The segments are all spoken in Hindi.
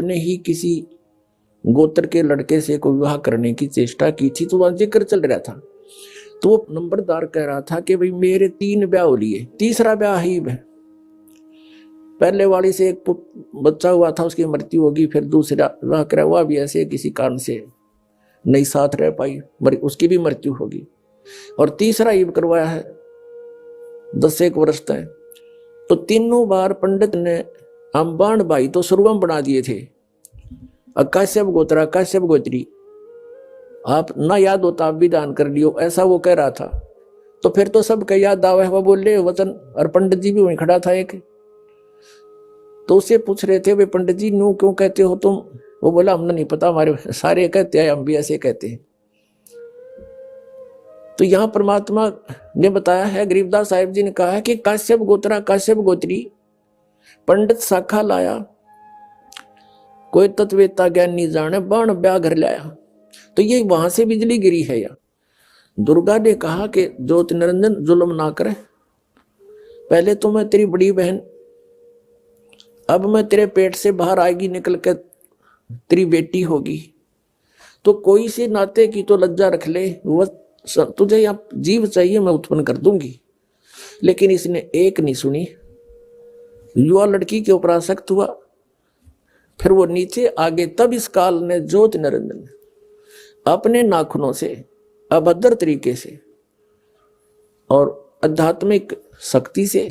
अपने ही किसी गोत्र के लड़के से को विवाह करने की चेष्टा की थी, तो वहां जिक्र चल रहा था। तो वो नंबरदार कह रहा था कि भाई मेरे 3 ब्याह हो लिए, तीसरा ब्याह ही है। पहले वाली से एक बच्चा हुआ था, उसकी मृत्यु होगी, फिर दूसरा विवाह करा हुआ भी ऐसे किसी कारण से नहीं साथ रह पाई, उसकी भी मृत्यु होगी। और तीसरा ही करवाया है 10 वर्ष तक। तो तीनों बार पंडित ने अंबाण भाई तो सुरवम बना दिए थे, काश्यप गोत्रा काश्यप गोत्री, आप ना याद होता आप भी दान कर लियो, ऐसा वो कह रहा था। तो फिर तो सबका याद आवा है, वो बोले वचन। और पंडित जी भी वहीं खड़ा था एक, तो उससे पूछ रहे थे वे पंडित जी न्यू क्यों कहते हो तुम? वो बोला हमने नहीं पता, हमारे सारे कहते हैं, हम भी ऐसे कहते हैं। तो यहां परमात्मा ने बताया है, गरीबदास साहिब जी ने कहा है कि काश्यप गोत्रा काश्यप गोत्री, पंडित शाखा लाया, कोई तत्वेता ज्ञान नहीं जाने, बाण ब्याह घर लाया। तो ये वहां से बिजली गिरी है। या दुर्गा ने कहा कि ज्योति निरंजन जुल्म ना करे, पहले तो मैं तेरी बड़ी बहन, अब मैं तेरे पेट से बाहर आएगी निकल के तेरी बेटी होगी, तो कोई से नाते की तो लज्जा रख ले, वह तुझे या जीव चाहिए मैं उत्पन्न कर दूंगी। लेकिन इसने एक नहीं सुनी, युवा लड़की के ऊपर आसक्त हुआ, फिर वो नीचे आगे। तब इस काल ने ज्योति निरंजन अपने नाखूनों से अभद्र तरीके से और आध्यात्मिक शक्ति से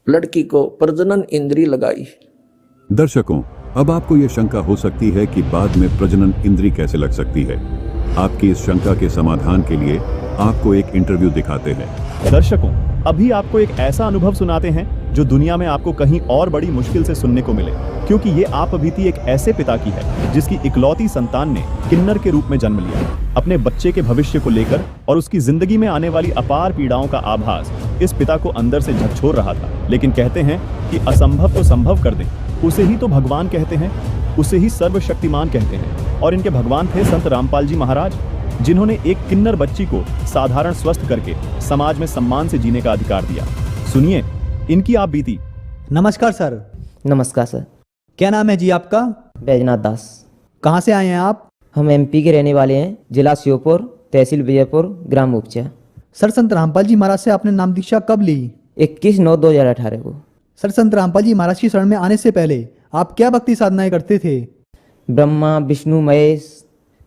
लड़की को प्रजनन इंद्री लगाई। दर्शकों, अब आपको यह शंका हो सकती है कि बाद में प्रजनन इंद्री कैसे लग सकती है। आपकी इस शंका के समाधान के लिए आपको एक इंटरव्यू दिखाते हैं। दर्शकों, अभी आपको एक ऐसा अनुभव सुनाते हैं जो दुनिया में आपको कहीं और बड़ी मुश्किल से सुनने को मिले, क्योंकि ये आपबीती एक ऐसे पिता की है जिसकी इकलौती संतान ने किन्नर के रूप में जन्म लिया। अपने बच्चे के भविष्य को लेकर और उसकी जिंदगी में आने वाली अपार पीड़ाओं का आभास इस पिता को अंदर से झकझोर रहा था। लेकिन कहते हैं कि असंभव को संभव कर दे, उसे ही तो भगवान कहते हैं, उसे ही सर्वशक्तिमान कहते हैं। और इनके भगवान थे संत रामपाल जी महाराज, जिन्होंने एक किन्नर बच्ची को साधारण स्वस्थ करके समाज में सम्मान से जीने का अधिकार दिया। सुनिए इनकी आप बीती। नमस्कार सर। नमस्कार सर। क्या नाम है जी आपका? बैजनाथ दास। कहाँ से आए हैं आप? हम एमपी के रहने वाले हैं, जिला श्योपुर, तहसील विजयपुर, ग्राम उपचा। सर, संत रामपाल जी महाराज से आपने नाम दीक्षा कब ली? 21/9/2018 को। सर, संत रामपाल जी महाराज की शरण में आने से पहले आप क्या भक्ति साधनाएं करते थे? ब्रह्मा विष्णु महेश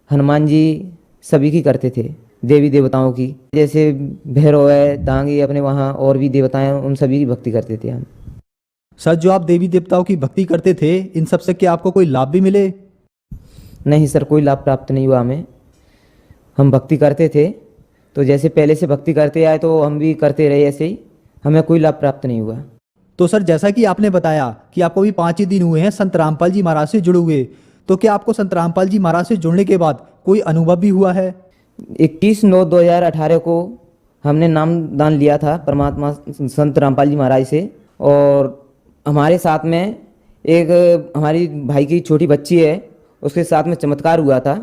हनुमान जी सभी की करते थे, देवी देवताओं की, जैसे भैरव है, दांगी, अपने वहाँ और भी देवताएं, उन सभी की भक्ति करते थे हम। सर, जो आप देवी देवताओं की भक्ति करते थे, इन सब से क्या आपको कोई लाभ भी मिले? नहीं सर, कोई लाभ प्राप्त नहीं हुआ हमें। हम भक्ति करते थे तो जैसे पहले से भक्ति करते आए तो हम भी करते रहे ऐसे ही, हमें कोई लाभ प्राप्त नहीं हुआ। तो सर, जैसा कि आपने बताया कि आपको भी 5 ही दिन हुए हैं संत रामपाल जी महाराज से जुड़े हुए, तो क्या आपको संत रामपाल जी महाराज से जुड़ने के बाद कोई अनुभव भी हुआ है? 21/9/2018 को हमने नामदान लिया था परमात्मा संत रामपाल जी महाराज से, और हमारे साथ में एक हमारी भाई की छोटी बच्ची है, उसके साथ में चमत्कार हुआ था।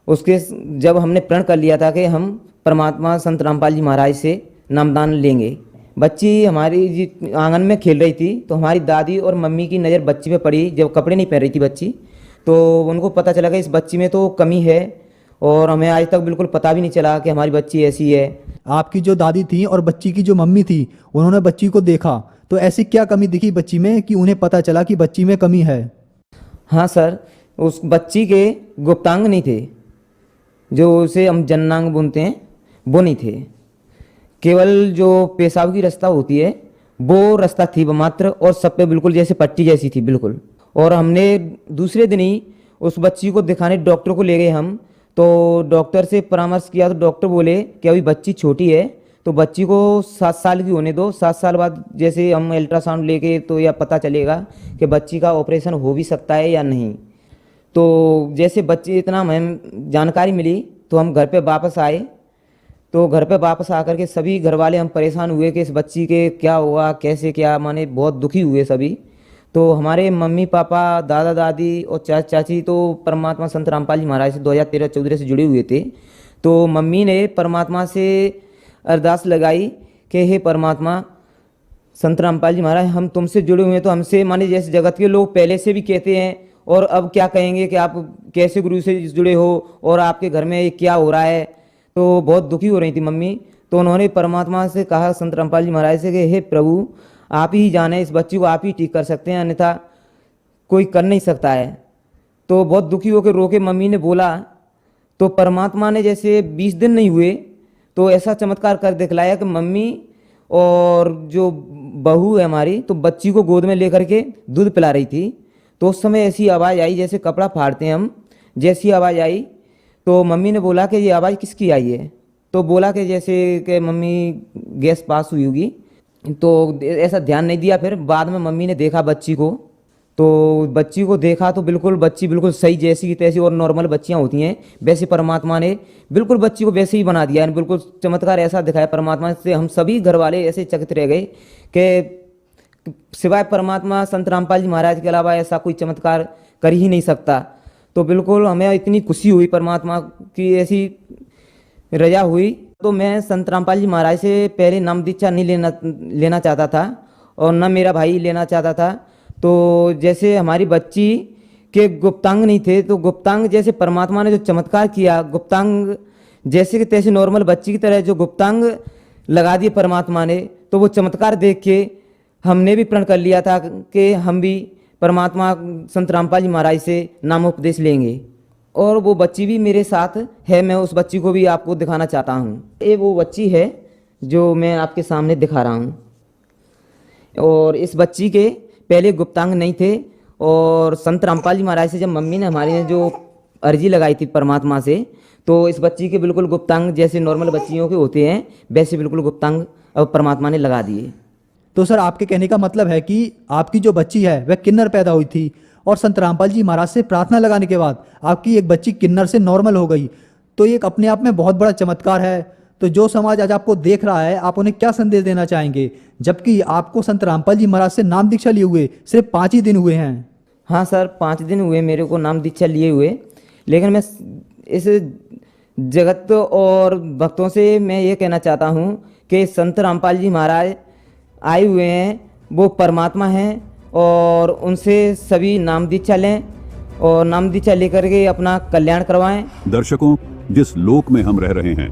उसके जब हमने प्रण कर लिया था कि हम परमात्मा संत रामपाल जी महाराज से नामदान लेंगे, बच्ची हमारी जी आंगन में खेल रही थी, तो हमारी दादी और मम्मी की नज़र बच्ची पे पड़ी, जब कपड़े नहीं पहन रही थी बच्ची, तो उनको पता चला कि इस बच्ची में तो कमी है, और हमें आज तक बिल्कुल पता भी नहीं चला कि हमारी बच्ची ऐसी है। आपकी जो दादी थी और बच्ची की जो मम्मी थी, उन्होंने बच्ची को देखा, तो ऐसी क्या कमी दिखी बच्ची में कि उन्हें पता चला कि बच्ची में कमी है? हाँ सर, उस बच्ची के गुप्तांग नहीं थे, जो उसे हम जननांग बोलते हैं, वो नहीं थे। केवल जो पेशाब की रास्ता होती है वो रास्ता थी मात्र, और सब पे बिल्कुल जैसे पट्टी जैसी थी बिल्कुल। और हमने दूसरे दिन ही उस बच्ची को दिखाने डॉक्टर को ले गए हम, तो डॉक्टर से परामर्श किया तो डॉक्टर बोले कि अभी बच्ची छोटी है, तो बच्ची को 7 साल की होने दो, 7 साल बाद जैसे हम अल्ट्रासाउंड लेके तो यह पता चलेगा कि बच्ची का ऑपरेशन हो भी सकता है या नहीं। तो जैसे बच्ची इतना हमें जानकारी मिली तो हम घर पे वापस आए, तो घर पे वापस आकर के सभी घर वाले हम परेशान हुए कि इस बच्ची के क्या हुआ, कैसे क्या, माने बहुत दुखी हुए सभी। तो हमारे मम्मी पापा, दादा दादी और चाचा चाची तो परमात्मा संत रामपाल जी महाराज से 2013-14 से जुड़े हुए थे। तो मम्मी ने परमात्मा से अरदास लगाई कि हे परमात्मा, संत रामपाल जी महाराज, हम तुमसे जुड़े हुए हैं, तो हमसे माने जैसे जगत के लोग पहले से भी कहते हैं, और अब क्या कहेंगे कि आप कैसे गुरु से जुड़े हो और आपके घर में ये क्या हो रहा है। तो बहुत दुखी हो रही थी मम्मी। तो उन्होंने परमात्मा से कहा, संत रामपाल जी महाराज से, कि हे प्रभु, आप ही जाने, इस बच्ची को आप ही ठीक कर सकते हैं, अन्यथा कोई कर नहीं सकता है। तो बहुत दुखी होकर रो के मम्मी ने बोला। तो परमात्मा ने जैसे 20 दिन नहीं हुए तो ऐसा चमत्कार कर दिखलाया कि मम्मी और जो बहू है हमारी, तो बच्ची को गोद में लेकर के दूध पिला रही थी। तो उस समय ऐसी आवाज़ आई जैसे कपड़ा फाड़ते हैं हम, जैसी आवाज़ आई तो मम्मी ने बोला कि ये आवाज़ किसकी आई है। तो बोला कि जैसे कि मम्मी गैस पास हुई होगी। तो ऐसा ध्यान नहीं दिया। फिर बाद में मम्मी ने देखा बच्ची को, तो बच्ची को देखा तो बिल्कुल बच्ची बिल्कुल सही जैसी की तैसी, और नॉर्मल बच्चियां होती हैं वैसे परमात्मा ने बिल्कुल बच्ची को वैसे ही बना दिया। बिल्कुल चमत्कार ऐसा दिखाया परमात्मा से, हम सभी घर वाले ऐसे चकित रह गए कि सिवाय परमात्मा संत रामपाल जी महाराज के अलावा ऐसा कोई चमत्कार कर ही नहीं सकता। तो बिल्कुल हमें इतनी खुशी हुई, परमात्मा की ऐसी रजा हुई। तो मैं संत रामपाल जी महाराज से पहले नाम दीक्षा नहीं लेना चाहता था, और न मेरा भाई लेना चाहता था। तो जैसे हमारी बच्ची के गुप्तांग नहीं थे, तो गुप्तांग जैसे परमात्मा ने जो चमत्कार किया, गुप्तांग जैसे कि तैसे नॉर्मल बच्ची की तरह जो गुप्तांग लगा दिए परमात्मा ने, तो वो चमत्कार देख के हमने भी प्रण कर लिया था कि हम भी परमात्मा संत रामपाल जी महाराज से नामोपदेश लेंगे। और वो बच्ची भी मेरे साथ है, मैं उस बच्ची को भी आपको दिखाना चाहता हूँ। ये वो बच्ची है जो मैं आपके सामने दिखा रहा हूँ। और इस बच्ची के पहले गुप्तांग नहीं थे, और संत रामपाल जी महाराज से जब मम्मी ने हमारी ने जो अर्जी लगाई थी परमात्मा से, तो इस बच्ची के बिल्कुल गुप्तांग जैसे नॉर्मल बच्चियों के होते हैं वैसे बिल्कुल गुप्तांग अब परमात्मा ने लगा दिए। तो सर आपके कहने का मतलब है कि आपकी जो बच्ची है वह किन्नर पैदा हुई थी, और संत रामपाल जी महाराज से प्रार्थना लगाने के बाद आपकी एक बच्ची किन्नर से नॉर्मल हो गई। तो ये एक अपने आप में बहुत बड़ा चमत्कार है। तो जो समाज आज आपको देख रहा है, आप उन्हें क्या संदेश देना चाहेंगे, जबकि आपको संत रामपाल जी महाराज से नाम दीक्षा लिए हुए सिर्फ 5 ही दिन हुए हैं? हाँ सर, 5 दिन हुए मेरे को नाम दीक्षा लिए हुए, लेकिन मैं इस जगत और भक्तों से मैं ये कहना चाहता हूँ कि संत रामपाल जी महाराज आए हुए हैं, वो परमात्मा हैं, और उनसे सभी नाम दीक्षा लें और नाम दीक्षा लेकर के अपना कल्याण करवाएं। दर्शकों, जिस लोक में हम रह रहे हैं,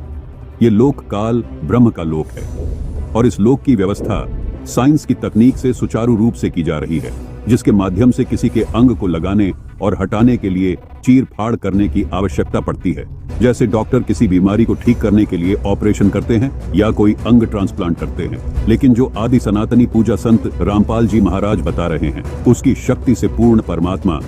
ये लोक काल ब्रह्म का लोक है, और इस लोक की व्यवस्था साइंस की तकनीक से सुचारू रूप से की जा रही है, जिसके माध्यम से किसी के अंग को लगाने और हटाने के लिए चीर फाड़ करने की आवश्यकता पड़ती है। जैसे डॉक्टर किसी बीमारी को ठीक करने के लिए ऑपरेशन करते हैं या कोई अंग ट्रांसप्लांट करते हैं, लेकिन जो आदि सनातनी पूजा संत रामपाल जी महाराज बता रहे हैं, उसकी शक्ति से पूर्ण परमात्मा,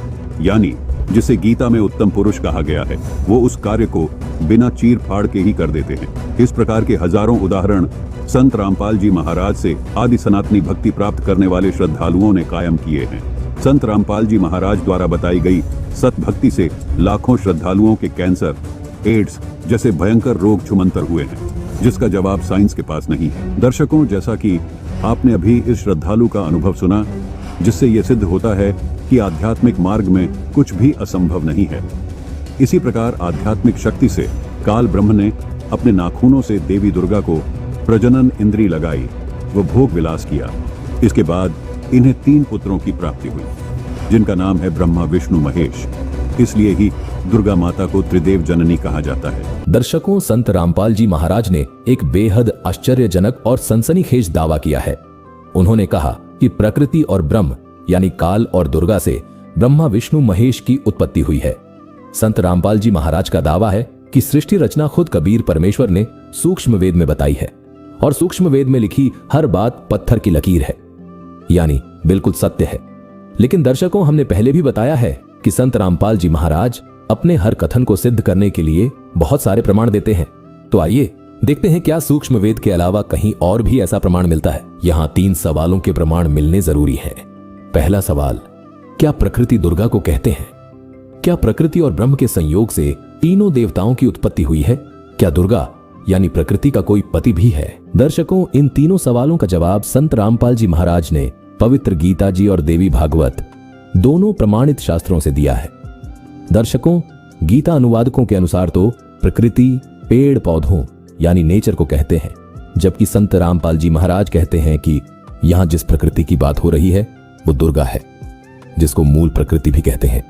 यानी जिसे गीता में उत्तम पुरुष कहा गया है, वो उस कार्य को बिना चीर फाड़ के ही कर देते हैं। इस प्रकार के हजारों उदाहरण संत रामपाल जी महाराज से आदि सनातनी भक्ति प्राप्त करने वाले श्रद्धालुओं ने कायम किए हैं। संत रामपाल जी महाराज द्वारा बताई गई सत भक्ति से लाखों श्रद्धालुओं के कैंसर, एड्स जैसे भयंकर रोग छुमंतर हुए हैं, जिसका जवाब साइंस के पास नहीं है। दर्शकों, जैसा कि आपने अभी इस श्रद्धालु का अनुभव सुना, जिससे यह सिद्ध होता है कि आध्यात्मिक मार्ग में कुछ भी असंभव नहीं है। इसी प्रकार आध्यात्मिक शक्ति से काल ब्रह्म ने अपने नाखूनों से देवी दुर्गा को प्रजनन इंद्री लगाई, वो भोग विलास किया। इसके बाद इन्हें 3 पुत्रों की प्राप्ति हुई, जिनका नाम है ब्रह्मा, विष्णु, महेश। इसलिए ही दुर्गा माता को त्रिदेव जननी कहा जाता है। दर्शकों, संत रामपाल जी महाराज ने एक बेहद आश्चर्यजनक और सनसनीखेज दावा किया है। उन्होंने कहा कि प्रकृति और ब्रह्म यानी काल और दुर्गा से ब्रह्मा, विष्णु, महेश की उत्पत्ति हुई है। संत रामपाल जी महाराज का दावा है कि सृष्टि रचना खुद कबीर परमेश्वर ने सूक्ष्म वेद में बताई है, और सूक्ष्म वेद में लिखी हर बात पत्थर की लकीर है, यानी बिल्कुल सत्य है। लेकिन दर्शकों, हमने पहले भी बताया है कि संत रामपाल जी महाराज अपने हर कथन को सिद्ध करने के लिए बहुत सारे प्रमाण देते हैं। तो आइए देखते हैं क्या सूक्ष्म वेद के अलावा कहीं और भी ऐसा प्रमाण मिलता है। यहाँ 3 सवालों के प्रमाण मिलने जरूरी हैं। पहला सवाल, क्या प्रकृति दुर्गा को कहते हैं? क्या प्रकृति और ब्रह्म के संयोग से तीनों देवताओं की उत्पत्ति हुई है? क्या दुर्गा यानी प्रकृति का कोई पति भी है? दर्शकों, इन तीनों सवालों का जवाब संत रामपाल जी महाराज ने पवित्र गीता जी और देवी भागवत दोनों प्रमाणित शास्त्रों से दिया है। दर्शकों, गीता अनुवादकों के अनुसार तो प्रकृति पेड़ पौधों यानी नेचर को कहते हैं, जबकि संत रामपाल जी महाराज कहते हैं कि यहां जिस प्रकृति की बात हो रही है वो दुर्गा है, जिसको मूल प्रकृति भी कहते हैं।